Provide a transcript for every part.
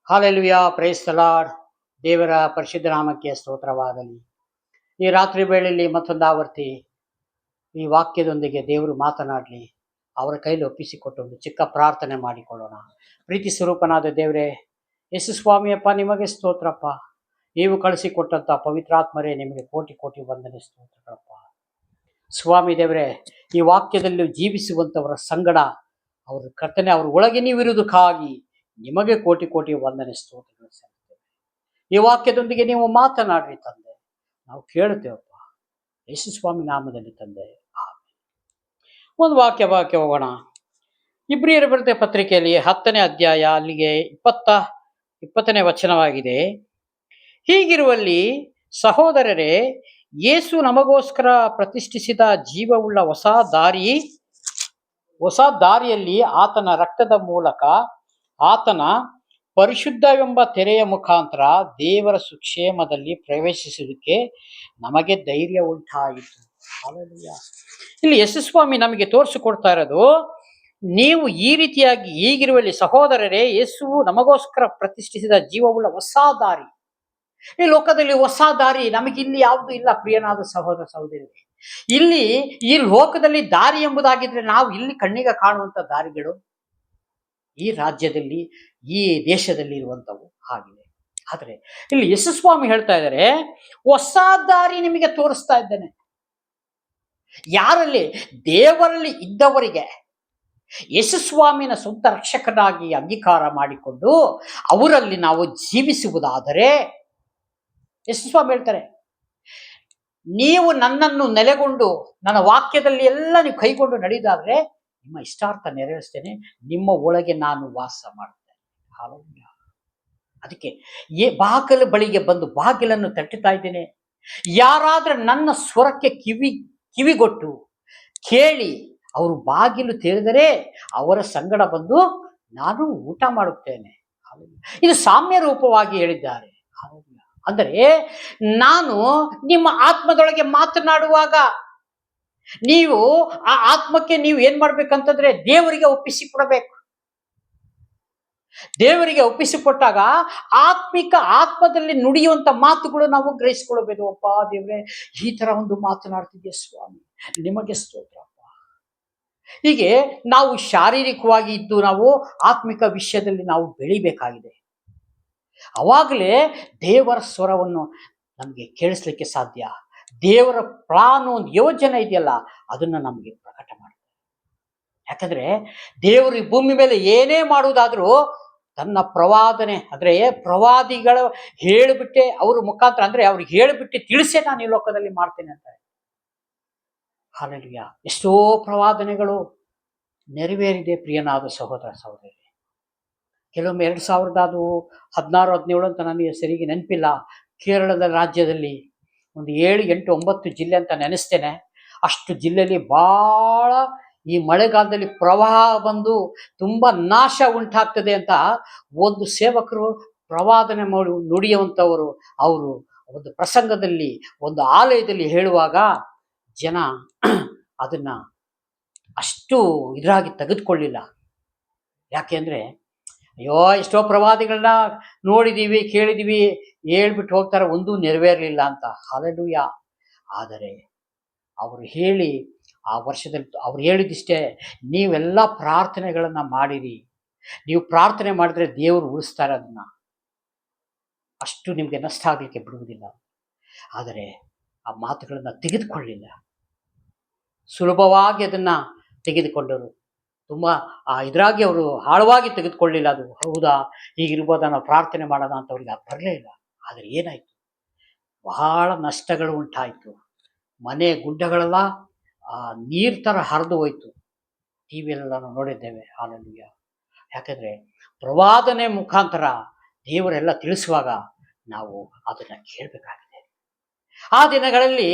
Hallelujah, praise the lord. ದೇವರ ಪರಿಶುದ್ಧ ನಾಮಕ್ಕೆ ಸ್ತೋತ್ರವಾಗಲಿ. ಈ ರಾತ್ರಿ ವೇಳೆಯಲ್ಲಿ ಮತ್ತೊಂದು ಆವರ್ತಿ ಈ ವಾಕ್ಯದೊಂದಿಗೆ ದೇವರು ಮಾತನಾಡಲಿ. ಅವರ ಕೈಲಿ ಒಪ್ಪಿಸಿಕೊಟ್ಟು ಒಂದು ಚಿಕ್ಕ ಪ್ರಾರ್ಥನೆ ಮಾಡಿಕೊಳ್ಳೋಣ. ಪ್ರೀತಿ ಸ್ವರೂಪನಾದ ದೇವರೇ, ಯೇಸು ಸ್ವಾಮಿಯಪ್ಪ, ನಿಮಗೆ ಸ್ತೋತ್ರಪ್ಪ. ನೀವು ಕಳಿಸಿಕೊಟ್ಟಂಥ ಪವಿತ್ರಾತ್ಮರೇ, ನಿಮಗೆ ಕೋಟಿ ಕೋಟಿ ವಂದನೆ, ಸ್ತೋತ್ರಗಳಪ್ಪ. ಸ್ವಾಮಿ ದೇವರೇ, ಈ ವಾಕ್ಯದಲ್ಲಿ ಜೀವಿಸುವಂಥವರ ಸಂಗಡ ಅವ್ರ ಕರ್ತನೆ, ಅವ್ರ ಒಳಗೆ ನೀವಿರುವುದಕ್ಕಾಗಿ ನಿಮಗೆ ಕೋಟಿ ಕೋಟಿ ವಂದನೆ, ಸ್ತೋತ್ರಗಳು ಸಲ್ಲಿಸ್ತೇವೆ. ಈ ವಾಕ್ಯದೊಂದಿಗೆ ನೀವು ಮಾತನಾಡ್ರಿ ತಂದೆ, ನಾವು ಕೇಳುತ್ತೇವಪ್ಪ. ಯೇಸು ಸ್ವಾಮಿ ನಾಮದಲ್ಲಿ ತಂದೆ, ಆಮೆನ್. ಒಂದು ವಾಕ್ಯ ಹೋಗೋಣ. ಇಬ್ರಿಯರ ಬರೆದ ಪತ್ರಿಕೆಯಲ್ಲಿ 10ನೇ ಅಧ್ಯಾಯ, ಅಲ್ಲಿಗೆ 20ನೇ ವಚನವಾಗಿದೆ. ಹೀಗಿರುವಲ್ಲಿ ಸಹೋದರರೇ, ಯೇಸು ನಮಗೋಸ್ಕರ ಪ್ರತಿಷ್ಠಿಸಿದ ಜೀವವುಳ್ಳ ಹೊಸ ದಾರಿಯಲ್ಲಿ ಆತನ ರಕ್ತದ ಮೂಲಕ, ಆತನ ಪರಿಶುದ್ಧವೆಂಬ ತೆರೆಯ ಮುಖಾಂತರ ದೇವರ ಸುಕ್ಷೇಮದಲ್ಲಿ ಪ್ರವೇಶಿಸುವುದಕ್ಕೆ ನಮಗೆ ಧೈರ್ಯ ಉಂಟಾಯಿತು. ಹಲ್ಲೆಲೂಯಾ. ಇಲ್ಲಿ ಯೇಸುಸ್ವಾಮಿ ನಮಗೆ ತೋರಿಸಿಕೊಡ್ತಾ ಇರೋದು, ನೀವು ಈ ರೀತಿಯಾಗಿ ಹೀಗಿರುವಲ್ಲಿ ಸಹೋದರರೇ, ಯೇಸುವು ನಮಗೋಸ್ಕರ ಪ್ರತಿಷ್ಠಿಸಿದ ಜೀವವುಳ್ಳ ಹೊಸ ದಾರಿ. ಈ ಲೋಕದಲ್ಲಿ ಹೊಸ ದಾರಿ ನಮಗಿಲ್ಲಿ ಯಾವುದು ಇಲ್ಲ ಪ್ರಿಯನಾದ ಸಹೋದರ ಸಹೋದರಿ. ಇಲ್ಲಿ ಈ ಲೋಕದಲ್ಲಿ ದಾರಿ ಎಂಬುದಾಗಿದ್ರೆ ನಾವು ಇಲ್ಲಿ ಕಣ್ಣಿಗೆ ಕಾಣುವಂತ ದಾರಿಗಳು ಈ ರಾಜ್ಯದಲ್ಲಿ, ಈ ದೇಶದಲ್ಲಿ ಇರುವಂಥವು ಹಾಗಿದೆ. ಆದರೆ ಇಲ್ಲಿ ಯೇಸುಸ್ವಾಮಿ ಹೇಳ್ತಾ ಇದ್ದಾರೆ, ಹೊಸ ದಾರಿ ನಿಮಗೆ ತೋರಿಸ್ತಾ ಇದ್ದೇನೆ. ಯಾರಲ್ಲಿ? ದೇವರಲ್ಲಿ ಇದ್ದವರಿಗೆ ಯೇಸುಸ್ವಾಮಿನ ಸ್ವಂತ ರಕ್ಷಕನಾಗಿ ಅಂಗೀಕಾರ ಮಾಡಿಕೊಂಡು ಅವರಲ್ಲಿ ನಾವು ಜೀವಿಸುವುದಾದರೆ, ಯೇಸುಸ್ವಾಮಿ ಹೇಳ್ತಾರೆ, ನೀವು ನನ್ನನ್ನು ನೆಲೆಗೊಂಡು ನನ್ನ ವಾಕ್ಯದಲ್ಲಿ ಎಲ್ಲ ನೀವು ಕೈಗೊಂಡು ನಡೆಯುವುದಾದ್ರೆ ನಿಮ್ಮ ಇಷ್ಟಾರ್ಥ ನೆರವೇರಿಸ್ತೇನೆ, ನಿಮ್ಮ ಒಳಗೆ ನಾನು ವಾಸ ಮಾಡ್ತೇನೆ. ಹಲ್ಲೆಲೂಯಾ. ಅದಕ್ಕೆ ಬಾಗಿಲ ಬಳಿಗೆ ಬಂದು ಬಾಗಿಲನ್ನು ತಟ್ಟುತ್ತಾ ಇದ್ದೇನೆ. ಯಾರಾದ್ರೆ ನನ್ನ ಸ್ವರಕ್ಕೆ ಕಿವಿಗೊಟ್ಟು ಕೇಳಿ ಅವರು ಬಾಗಿಲು ತೆರೆದರೆ ಅವರ ಸಂಗಡ ಬಂದು ನಾನು ಊಟ ಮಾಡುತ್ತೇನೆ. ಇದು ಸಾಮ್ಯ ರೂಪವಾಗಿ ಹೇಳಿದ್ದಾರೆ. ಅಂದರೆ ನಾನು ನಿಮ್ಮ ಆತ್ಮದೊಳಗೆ ಮಾತನಾಡುವಾಗ ನೀವು ಆ ಆತ್ಮಕ್ಕೆ ನೀವು ಏನ್ ಮಾಡ್ಬೇಕಂತಂದ್ರೆ ದೇವರಿಗೆ ಒಪ್ಪಿಸಿಕೊಡಬೇಕು. ದೇವರಿಗೆ ಒಪ್ಪಿಸಿಕೊಟ್ಟಾಗ ಆತ್ಮದಲ್ಲಿ ನುಡಿಯುವಂತ ಮಾತುಗಳು ನಾವು ಗ್ರಹಿಸಿಕೊಳ್ಳಬೇಕು. ಅಪ್ಪ ದೇವರೇ, ಈ ತರ ಒಂದು ಮಾತನಾಡ್ತಿದ್ದೆ ಸ್ವಾಮಿ, ನಿಮಗೆ ಸ್ತೋತ್ರಪ್ಪ. ಹೀಗೆ ನಾವು ಶಾರೀರಿಕವಾಗಿ ಇದ್ದು ನಾವು ಆತ್ಮಿಕ ವಿಷಯದಲ್ಲಿ ನಾವು ಬೆಳಿಬೇಕಾಗಿದೆ. ಅವಾಗಲೇ ದೇವರ ಸ್ವರವನ್ನು ನಮಗೆ ಕೇಳಿಸ್ಲಿಕ್ಕೆ ಸಾಧ್ಯ. ದೇವರ ಪ್ಲಾನ್, ಒಂದು ಯೋಜನೆ ಇದೆಯಲ್ಲ, ಅದನ್ನು ನಮಗೆ ಪ್ರಕಟ ಮಾಡ್ತಾರೆ. ಯಾಕಂದ್ರೆ ದೇವರು ಈ ಭೂಮಿ ಮೇಲೆ ಏನೇ ಮಾಡುವುದಾದ್ರೂ ತನ್ನ ಪ್ರವಾದನೆ ಅಂದ್ರೆ ಪ್ರವಾದಿಗಳು ಹೇಳಿಬಿಟ್ಟೆ, ಅವ್ರ ಮುಖಾಂತರ ಅಂದ್ರೆ ಅವ್ರಿಗೆ ಹೇಳಿಬಿಟ್ಟು ತಿಳಿಸೇ ನಾನು ಈ ಲೋಕದಲ್ಲಿ ಮಾಡ್ತೇನೆ ಅಂತಾರೆ. ಹಲ್ಲೆಲೂಯಾ. ಎಷ್ಟೋ ಪ್ರವಾದನೆಗಳು ನೆರವೇರಿದೆ ಪ್ರಿಯನಾದ ಸಹೋದರ ಸಹೋದರಿ. ಕೆಲವೊಮ್ಮೆ 2016-17 ಅಂತ ನನಗೆ ಸರಿಗೆ ನೆನಪಿಲ್ಲ, ಕೇರಳದ ರಾಜ್ಯದಲ್ಲಿ ಒಂದು 7, 8, 9 ಜಿಲ್ಲೆ ಅಂತ ನೆನೆಸ್ತೇನೆ. ಅಷ್ಟು ಜಿಲ್ಲೆಯಲ್ಲಿ ಬಹಳ ಈ ಮಳೆಗಾಲದಲ್ಲಿ ಪ್ರವಾಹ ಬಂದು ತುಂಬಾ ನಾಶ ಉಂಟಾಗ್ತದೆ ಅಂತ ಒಂದು ಸೇವಕರು ಪ್ರವಾದನೆ ಮಾಡಿ ನುಡಿಯುವಂಥವರು ಅವರು ಒಂದು ಪ್ರಸಂಗದಲ್ಲಿ, ಒಂದು ಆಲಯದಲ್ಲಿ ಹೇಳುವಾಗ ಜನ ಅದನ್ನ ಅಷ್ಟು ಇದರಾಗಿ ತೆಗೆದುಕೊಳ್ಳಿಲ್ಲ. ಯಾಕೆಂದ್ರೆ ಅಯ್ಯೋ, ಎಷ್ಟೋ ಪ್ರವಾದಿಗಳನ್ನ ನೋಡಿದೀವಿ, ಕೇಳಿದೀವಿ, ಹೇಳ್ಬಿಟ್ಟು ಹೋಗ್ತಾರೆ, ಒಂದೂ ನೆರವೇರಲಿಲ್ಲ ಅಂತ. ಹಲ್ಲೆಲೂಯಾ. ಆದರೆ ಅವರು ಹೇಳಿ ಆ ವರ್ಷದಲ್ಲಿ ಅವ್ರು ಹೇಳಿದಿಷ್ಟೇ, ನೀವೆಲ್ಲ ಪ್ರಾರ್ಥನೆಗಳನ್ನ ಮಾಡಿರಿ, ನೀವು ಪ್ರಾರ್ಥನೆ ಮಾಡಿದ್ರೆ ದೇವರು ಉಳಿಸ್ತಾರೆ, ಅದನ್ನ ಅಷ್ಟು ನಿಮ್ಗೆ ನಷ್ಟ ಆಗ್ಲಿಕ್ಕೆ ಬಿಡುವುದಿಲ್ಲ. ಆದರೆ ಆ ಮಾತುಗಳನ್ನ ತೆಗೆದುಕೊಳ್ಳಿಲ್ಲ, ಸುಲಭವಾಗಿ ಅದನ್ನ ತೆಗೆದುಕೊಂಡರು. ತುಂಬಾ ಇದರಾಗಿ ಅವರು ಆಳವಾಗಿ ತೆಗೆದುಕೊಳ್ಳಿಲ್ಲ. ಅದು ಹೌದಾ, ಹೀಗಿರ್ಬೋದ, ನಾವು ಪ್ರಾರ್ಥನೆ ಮಾಡೋಣ ಅಂತ ಅವ್ರಿಗೆ ಅದು ಬರಲೇ ಇಲ್ಲ. ಆದರೆ ಏನಾಯ್ತು, ಬಹಳ ನಷ್ಟಗಳು ಉಂಟಾಯಿತು. ಮನೆ ಗುಡ್ಡಗಳೆಲ್ಲ ನೀರ್ ತರ ಹರಿದು ಹೋಯ್ತು. ಟಿವಿಯಲ್ಲೆಲ್ಲ ನಾವು ನೋಡಿದ್ದೇವೆ. ಹಲ್ಲೆಲೂಯಾ. ಯಾಕಂದ್ರೆ ಪ್ರವಾದನೆ ಮುಖಾಂತರ ದೇವರೆಲ್ಲ ತಿಳಿಸುವಾಗ ನಾವು ಅದನ್ನ ಕೇಳಬೇಕಾಗಿದೆ. ಆ ದಿನಗಳಲ್ಲಿ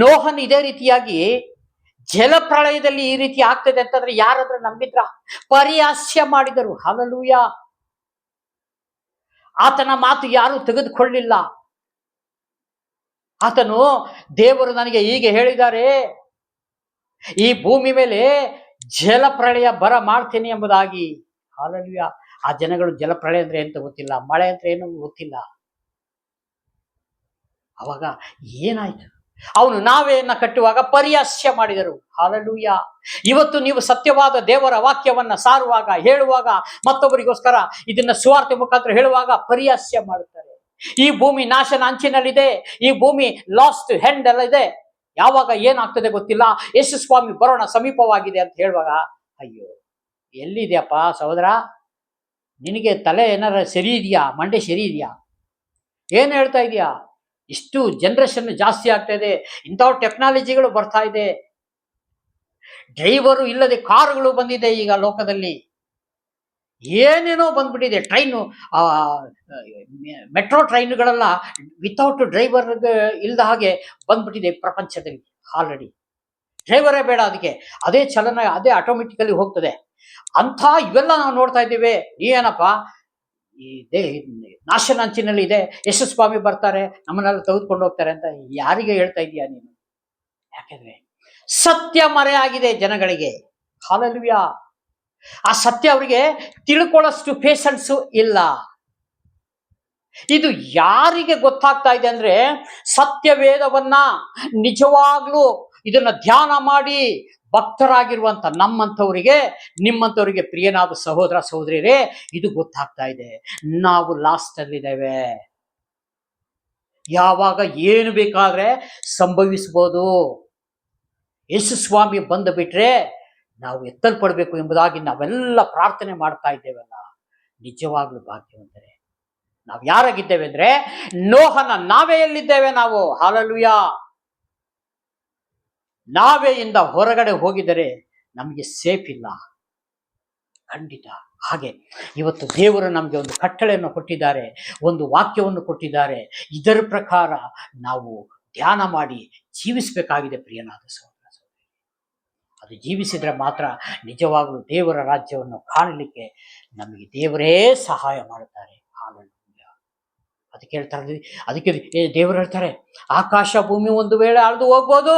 ನೋಹನ್ ಇದೇ ರೀತಿಯಾಗಿ ಜಲಪ್ರಳಯದಲ್ಲಿ ಈ ರೀತಿ ಆಗ್ತದೆ ಅಂತಂದ್ರೆ ಯಾರಾದ್ರೂ ನಂಬಿದ್ರ? ಪರಿಹಾಸ್ಯ ಮಾಡಿದರು. ಹಲ್ಲೆಲೂಯಾ. ಆತನ ಮಾತು ಯಾರು ತೆಗೆದುಕೊಳ್ಳಿಲ್ಲ. ಆತನು, ದೇವರು ನನಗೆ ಹೀಗೆ ಹೇಳಿದ್ದಾರೆ, ಈ ಭೂಮಿ ಮೇಲೆ ಜಲಪ್ರಳಯ ಬರ ಮಾಡ್ತೇನೆ ಎಂಬುದಾಗಿ ಹಾಲೆಲೂಯ. ಆ ಜನಗಳು ಜಲಪ್ರಳಯ ಅಂದ್ರೆ ಎಂತ ಗೊತ್ತಿಲ್ಲ, ಮಳೆ ಅಂದ್ರೆ ಏನು ಗೊತ್ತಿಲ್ಲ. ಅವಾಗ ಏನಾಯ್ತು? ಅವನು ನಾವೆಯನ್ನ ಕಟ್ಟುವಾಗ ಪರಿಹಾಸ್ಯ ಮಾಡಿದರು. ಹಾಲೆಲೂಯ. ಇವತ್ತು ನೀವು ಸತ್ಯವಾದ ದೇವರ ವಾಕ್ಯವನ್ನ ಸಾರುವಾಗ, ಹೇಳುವಾಗ, ಮತ್ತೊಬ್ಬರಿಗೋಸ್ಕರ ಇದನ್ನ ಸುವಾರ್ತೆ ಮುಖಾಂತರ ಹೇಳುವಾಗ ಪರಿಹಾಸ್ಯ ಮಾಡುತ್ತಾರೆ. ಈ ಭೂಮಿ ನಾಶನ ಅಂಚಿನಲ್ಲಿದೆ, ಈ ಭೂಮಿ ಲಾಸ್ಟ್ ಹೆಂಡ್ ಎಲ್ಲ ಇದೆ, ಯಾವಾಗ ಏನಾಗ್ತದೆ ಗೊತ್ತಿಲ್ಲ, ಯೇಸು ಸ್ವಾಮಿ ಬರೋಣ ಸಮೀಪವಾಗಿದೆ ಅಂತ ಹೇಳುವಾಗ, ಅಯ್ಯೋ ಎಲ್ಲಿದೆಯಪ್ಪ ಸಹೋದರ, ನಿನಗೆ ತಲೆ ಏನಾರ ಸರಿ ಇದೆಯಾ? ಮಂಡೆ ಸರಿ ಇದೆಯಾ? ಏನು ಹೇಳ್ತಾ ಇದೆಯಾ? ಇಷ್ಟು ಜನರೇಷನ್ ಜಾಸ್ತಿ ಆಗ್ತಾ ಇದೆ, ಇಂಥ ಟೆಕ್ನಾಲಜಿಗಳು ಬರ್ತಾ ಇದೆ, ಡ್ರೈವರು ಇಲ್ಲದೆ ಕಾರುಗಳು ಬಂದಿದೆ ಈಗ ಲೋಕದಲ್ಲಿ, ಏನೇನೋ ಬಂದ್ಬಿಟ್ಟಿದೆ. ಟ್ರೈನು, ಮೆಟ್ರೋ ಟ್ರೈನ್ಗಳೆಲ್ಲ ವಿತೌಟ್ ಡ್ರೈವರ್ ಇಲ್ಲದ ಹಾಗೆ ಬಂದ್ಬಿಟ್ಟಿದೆ ಪ್ರಪಂಚದಲ್ಲಿ ಆಲ್ರೆಡಿ. ಡ್ರೈವರೇ ಬೇಡ ಅದಕ್ಕೆ, ಅದೇ ಚಲನ, ಅದೇ ಆಟೋಮೆಟಿಕಲಿ ಹೋಗ್ತದೆ. ಅಂಥ ಇವೆಲ್ಲ ನಾವು ನೋಡ್ತಾ ಇದ್ದೇವೆ. ಏನಪ್ಪ ಈ ನಾಶನ ಅಂಚಿನಲ್ಲಿ ಇದೆ, ಯೇಸು ಸ್ವಾಮಿ ಬರ್ತಾರೆ, ನಮ್ಮನ್ನೆಲ್ಲ ತೆಗೆದುಕೊಂಡು ಹೋಗ್ತಾರೆ ಅಂತ ಯಾರಿಗೆ ಹೇಳ್ತಾ ಇದೀಯಾ ನೀನು? ಯಾಕೆಂದ್ರೆ ಸತ್ಯ ಮರೆಯಾಗಿದೆ ಜನಗಳಿಗೆ. ಹಾಲೆಲೂಯ. ಆ ಸತ್ಯ ಅವರಿಗೆ ತಿಳ್ಕೊಳ್ಳೋಷ್ಟು ಪೇಷನ್ಸ್ ಇಲ್ಲ. ಇದು ಯಾರಿಗೆ ಗೊತ್ತಾಗ್ತಾ ಇದೆ ಅಂದ್ರೆ, ಸತ್ಯವೇದವನ್ನ ನಿಜವಾಗ್ಲೂ ಇದನ್ನ ಧ್ಯಾನ ಮಾಡಿ ಭಕ್ತರಾಗಿರುವಂತ ನಮ್ಮಂಥವರಿಗೆ, ನಿಮ್ಮಂಥವರಿಗೆ, ಪ್ರಿಯನಾದ ಸಹೋದರ ಸಹೋದರಿಯರೇ, ಇದು ಗೊತ್ತಾಗ್ತಾ ಇದೆ. ನಾವು ಲಾಸ್ಟ್ ಅಲ್ಲಿದ್ದೇವೆ. ಯಾವಾಗ ಏನು ಬೇಕಾದ್ರೆ ಸಂಭವಿಸಬಹುದು. ಯೇಸು ಸ್ವಾಮಿ ಬಂದು ಬಿಟ್ರೆ ನಾವು ಎತ್ತಲ್ಪಡಬೇಕು ಎಂಬುದಾಗಿ ನಾವೆಲ್ಲ ಪ್ರಾರ್ಥನೆ ಮಾಡ್ತಾ ಇದ್ದೇವಲ್ಲ, ನಿಜವಾಗ್ಲೂ ಭಾಗ್ಯವಂತರೇ. ನಾವು ಯಾರಾಗಿದ್ದೇವೆ ಅಂದ್ರೆ, ನೋಹನ ನಾವೆಯಲ್ಲಿದ್ದೇವೆ ನಾವು. ಹಾಲೆಲೂಯ. ನಾವೆಯಿಂದ ಹೊರಗಡೆ ಹೋಗಿದರೆ ನಮಗೆ ಸೇಫ್ ಇಲ್ಲ, ಖಂಡಿತ. ಹಾಗೆ ಇವತ್ತು ದೇವರು ನಮಗೆ ಒಂದು ಕಟ್ಟಳೆಯನ್ನು ಕೊಟ್ಟಿದ್ದಾರೆ, ಒಂದು ವಾಕ್ಯವನ್ನು ಕೊಟ್ಟಿದ್ದಾರೆ. ಇದರ ಪ್ರಕಾರ ನಾವು ಧ್ಯಾನ ಮಾಡಿ ಜೀವಿಸಬೇಕಾಗಿದೆ ಪ್ರಿಯನಾದ ಸಹೋದರ ಸಹೋದರಿ. ಅದು ಜೀವಿಸಿದ್ರೆ ಮಾತ್ರ ನಿಜವಾಗಲೂ ದೇವರ ರಾಜ್ಯವನ್ನು ಕಾಣಲಿಕ್ಕೆ ನಮಗೆ ದೇವರೇ ಸಹಾಯ ಮಾಡುತ್ತಾರೆ. ಹಾಲೆಲೂಯ. ಅದಕ್ಕೆ ಹೇಳ್ತಾರೆ, ಅದಕ್ಕೆ ದೇವರು ಹೇಳ್ತಾರೆ, ಆಕಾಶ ಭೂಮಿ ಒಂದು ವೇಳೆ ಅಳೆದು ಹೋಗ್ಬೋದು,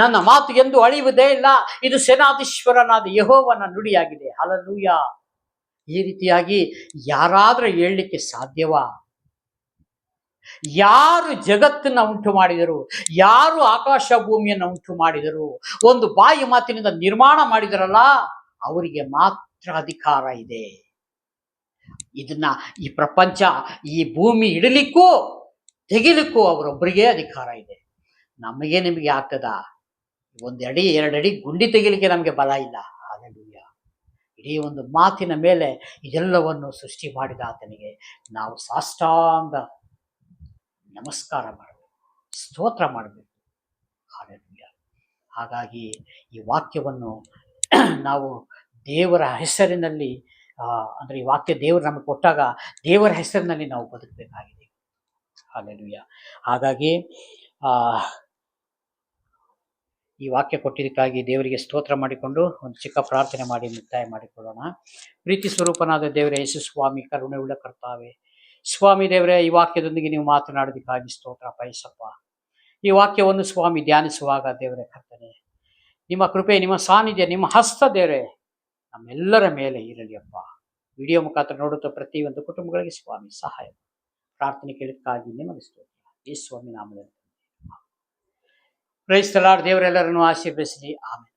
ನನ್ನ ಮಾತು ಎಂದು ಅಳಿಯುವುದೇ ಇಲ್ಲ, ಇದು ಸೇನಾಧೀಶ್ವರನಾದ ಯೆಹೋವನ ನುಡಿಯಾಗಿದೆ. ಹಾಲೆಲೂಯ. ಈ ರೀತಿಯಾಗಿ ಯಾರಾದ್ರೂ ಹೇಳಲಿಕ್ಕೆ ಸಾಧ್ಯವಾ? ಯಾರು ಜಗತ್ತನ್ನ ಉಂಟು ಮಾಡಿದರು, ಯಾರು ಆಕಾಶ ಭೂಮಿಯನ್ನು ಉಂಟು ಮಾಡಿದರು, ಒಂದು ಬಾಯಿ ಮಾತಿನಿಂದ ನಿರ್ಮಾಣ ಮಾಡಿದರಲ್ಲ, ಅವರಿಗೆ ಮಾತ್ರ ಅಧಿಕಾರ ಇದೆ. ಇದನ್ನ, ಈ ಪ್ರಪಂಚ, ಈ ಭೂಮಿ ಇಡಲಿಕ್ಕೂ ತೆಗಿಲಿಕ್ಕೂ ಅವರೊಬ್ಬರಿಗೆ ಅಧಿಕಾರ ಇದೆ. ನಮಗೆ ನಿಮಗೆ ಆಗ್ತದ? 1 ಅಡಿ 2 ಅಡಿ ಗುಂಡಿ ತೆಗಿಲಿಕ್ಕೆ ನಮಗೆ ಬಲ ಇಲ್ಲ. ಹಾಲೆಲೂಯ. ಇಡೀ ಒಂದು ಮಾತಿನ ಮೇಲೆ ಇದೆಲ್ಲವನ್ನು ಸೃಷ್ಟಿ ಮಾಡಿದ ಆತನಿಗೆ ನಾವು ಸಾಷ್ಟಾಂಗ ನಮಸ್ಕಾರ ಮಾಡಬೇಕು, ಸ್ತೋತ್ರ ಮಾಡಬೇಕು. ಹಾಲೆಲೂಯ. ಹಾಗಾಗಿ ಈ ವಾಕ್ಯವನ್ನು ನಾವು ದೇವರ ಹೆಸರಿನಲ್ಲಿ, ಅಂದ್ರೆ ಈ ವಾಕ್ಯ ದೇವರು ನಮಗೆ ಕೊಟ್ಟಾಗ ದೇವರ ಹೆಸರಿನಲ್ಲಿ ನಾವು ಬದುಕಬೇಕಾಗಿದೆ. ಹಾಲೆಲೂಯ. ಹಾಗಾಗಿ ಈ ವಾಕ್ಯ ಕೊಟ್ಟಿದ್ದಕ್ಕಾಗಿ ದೇವರಿಗೆ ಸ್ತೋತ್ರ ಮಾಡಿಕೊಂಡು ಒಂದು ಚಿಕ್ಕ ಪ್ರಾರ್ಥನೆ ಮಾಡಿ ಮುಕ್ತಾಯ ಮಾಡಿಕೊಳ್ಳೋಣ. ಪ್ರೀತಿ ಸ್ವರೂಪನಾದ ದೇವರೇ, ಯೇಸು ಸ್ವಾಮಿ, ಕರುಣೆ ಉಳ್ಳ ಕರ್ತಾವೆ, ಸ್ವಾಮಿ ದೇವರೇ, ಈ ವಾಕ್ಯದೊಂದಿಗೆ ನೀವು ಮಾತನಾಡೋದಕ್ಕಾಗಿ ಸ್ತೋತ್ರ ಪೈಸಪ್ಪ. ಈ ವಾಕ್ಯವನ್ನು ಸ್ವಾಮಿ ಧ್ಯಾನಿಸುವಾಗ ದೇವರೇ ಕರ್ತನೆ, ನಿಮ್ಮ ಕೃಪೆ, ನಿಮ್ಮ ಸಾನ್ನಿಧ್ಯ, ನಿಮ್ಮ ಹಸ್ತ ದೇವರೇ ನಮ್ಮೆಲ್ಲರ ಮೇಲೆ ಇರಲಿ ಅಪ್ಪ. ವಿಡಿಯೋ ಮುಖಾಂತರ ನೋಡುತ್ತಾ ಪ್ರತಿಯೊಂದು ಕುಟುಂಬಗಳಿಗೆ ಸ್ವಾಮಿ ಸಹಾಯ. ಪ್ರಾರ್ಥನೆ ಕೇಳಿದಕ್ಕಾಗಿ ನಿಮಗೆ ಸ್ತೋತ್ರ, ಯೇಸು ಸ್ವಾಮಿ ನಾಮದಲ್ಲಿ. Price the lord. ದೇವರೆಲ್ಲರನ್ನು ಆಶೀರ್ವದಿಸಲಿ. ಆಮೆನ್.